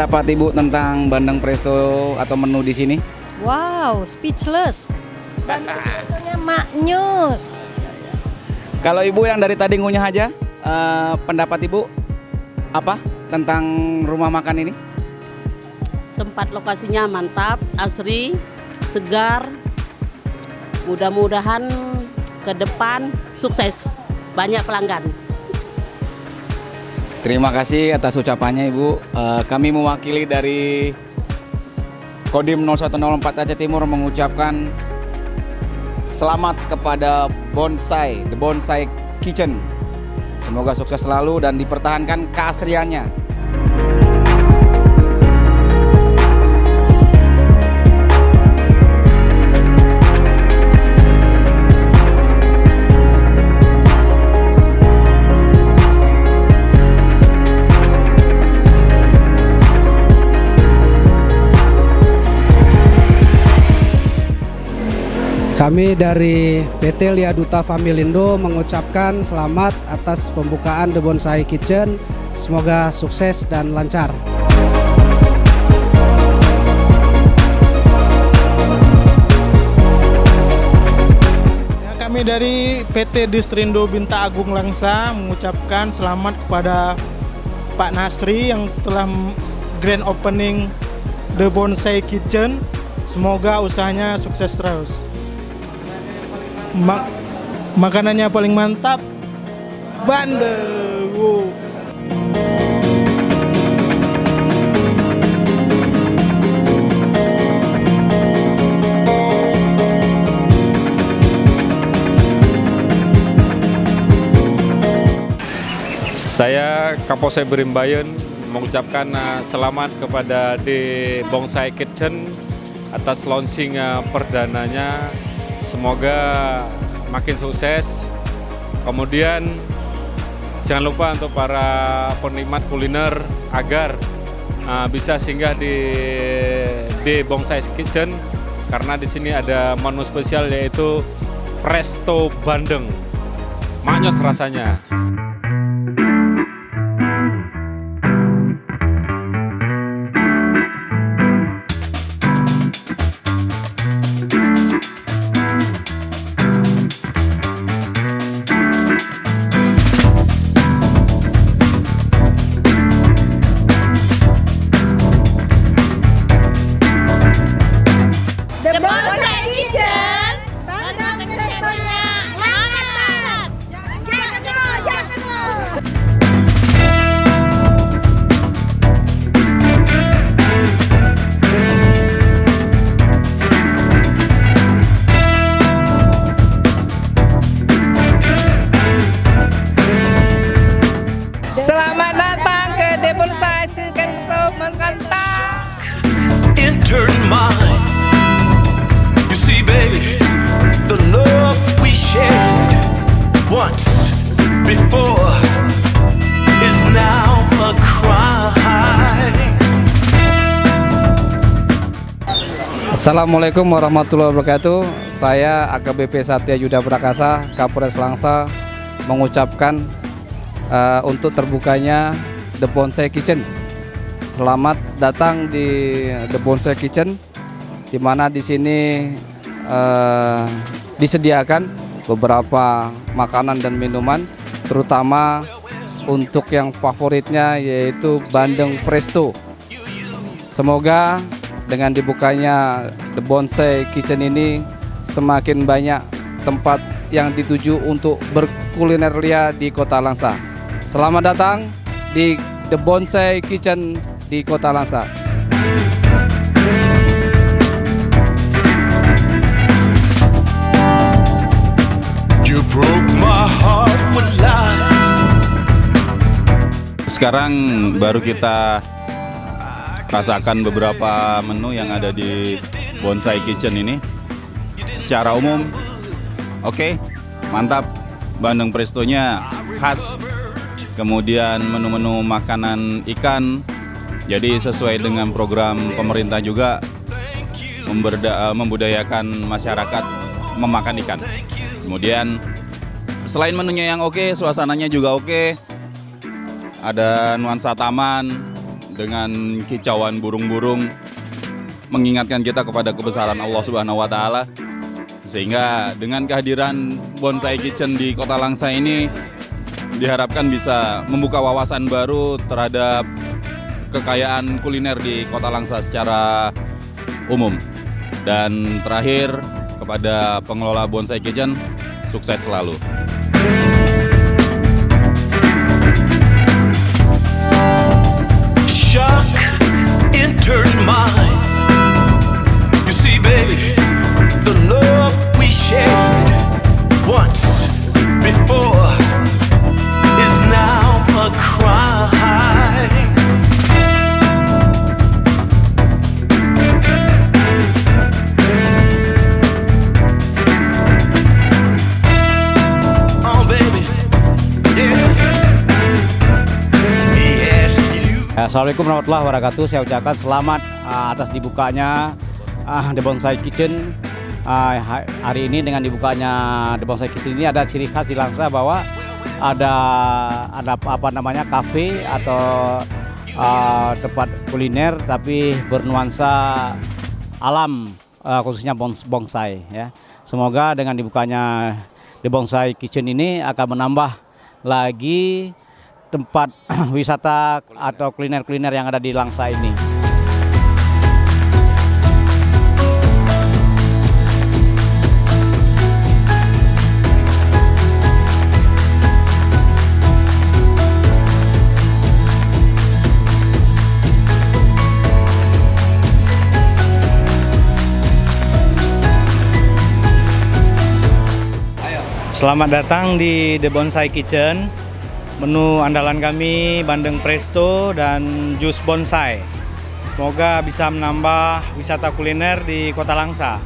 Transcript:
pendapat Ibu tentang bandeng presto atau menu di sini? Wow, speechless. Bandeng prestonya maknyus. Kalau Ibu yang dari tadi ngunyah aja, pendapat Ibu apa tentang rumah makan ini? Tempat lokasinya mantap, asri, segar. Mudah-mudahan ke depan sukses, banyak pelanggan. Terima kasih atas ucapannya Ibu. Kami mewakili dari Kodim 0104 Aceh Timur mengucapkan selamat kepada Bonsai, The Bonsai Kitchen. Semoga sukses selalu dan dipertahankan keasriannya. Kami dari PT Lia Duta Familindo mengucapkan selamat atas pembukaan The Bonsai Kitchen. Semoga sukses dan lancar. Ya, kami dari PT Distrindo Binta Agung Langsa mengucapkan selamat kepada Pak Nasri yang telah grand opening The Bonsai Kitchen. Semoga usahanya sukses terus. Makanannya paling mantap, bandeng. Wow. Saya Kapolsek Berimbayan mengucapkan selamat kepada The Bonsai Kitchen atas launching perdananya. Semoga makin sukses. Kemudian jangan lupa untuk para penikmat kuliner agar bisa singgah di The Bonsai Kitchen karena di sini ada menu spesial yaitu presto bandeng. Maknyos rasanya. The Bonsai Kitchen, bandeng prestonya mantap. Jangan. Selamat datang ke The Bonsai Chicken Shop Mantap. It turned mine. You see, baby, the love we shared once before is now a crime. Assalamualaikum warahmatullahi wabarakatuh. Saya AKBP Satya Yuda Prakasa, Kapolres Langsa mengucapkan untuk terbukanya The Bonsai Kitchen. Selamat datang di The Bonsai Kitchen, di mana di sini disediakan beberapa makanan dan minuman, terutama untuk yang favoritnya yaitu bandeng presto. Semoga dengan dibukanya The Bonsai Kitchen ini semakin banyak tempat yang dituju untuk berkuliner lia di Kota Langsa. Selamat datang di The Bonsai Kitchen di Kota Langsa. You broke my heart with lies. Sekarang baru kita rasakan beberapa menu yang ada di Bonsai Kitchen ini. Secara umum, oke, mantap. Bandeng prestonya khas. Kemudian menu-menu makanan ikan. Jadi sesuai dengan program pemerintah juga membudayakan masyarakat memakan ikan. Kemudian selain menunya yang oke, suasananya juga oke. Ada nuansa taman, dengan kicauan burung-burung mengingatkan kita kepada kebesaran Allah Subhanahu wa taala. Sehingga dengan kehadiran Bonsai Kitchen di Kota Langsa ini diharapkan bisa membuka wawasan baru terhadap kekayaan kuliner di Kota Langsa secara umum. Dan terakhir, kepada pengelola Bonsai Kitchen, sukses selalu. Shock entered mine. You see, baby, the love we shared once before is now a crime. Oh, baby, yeah. Yes, you. Assalamualaikum warahmatullahi wabarakatuh. Saya ucapkan selamat atas dibukanya The Bonsai Kitchen. Hari ini dengan dibukanya The Bonsai Kitchen ini ada ciri khas di Langsa bahwa ada apa namanya kafe atau tempat kuliner tapi bernuansa alam, khususnya bonsai ya. Semoga dengan dibukanya The Bonsai Kitchen ini akan menambah lagi tempat wisata atau kuliner-kuliner yang ada di Langsa ini. Selamat datang di The Bonsai Kitchen. Menu andalan kami bandeng presto dan jus bonsai. Semoga bisa menambah wisata kuliner di Kota Langsa.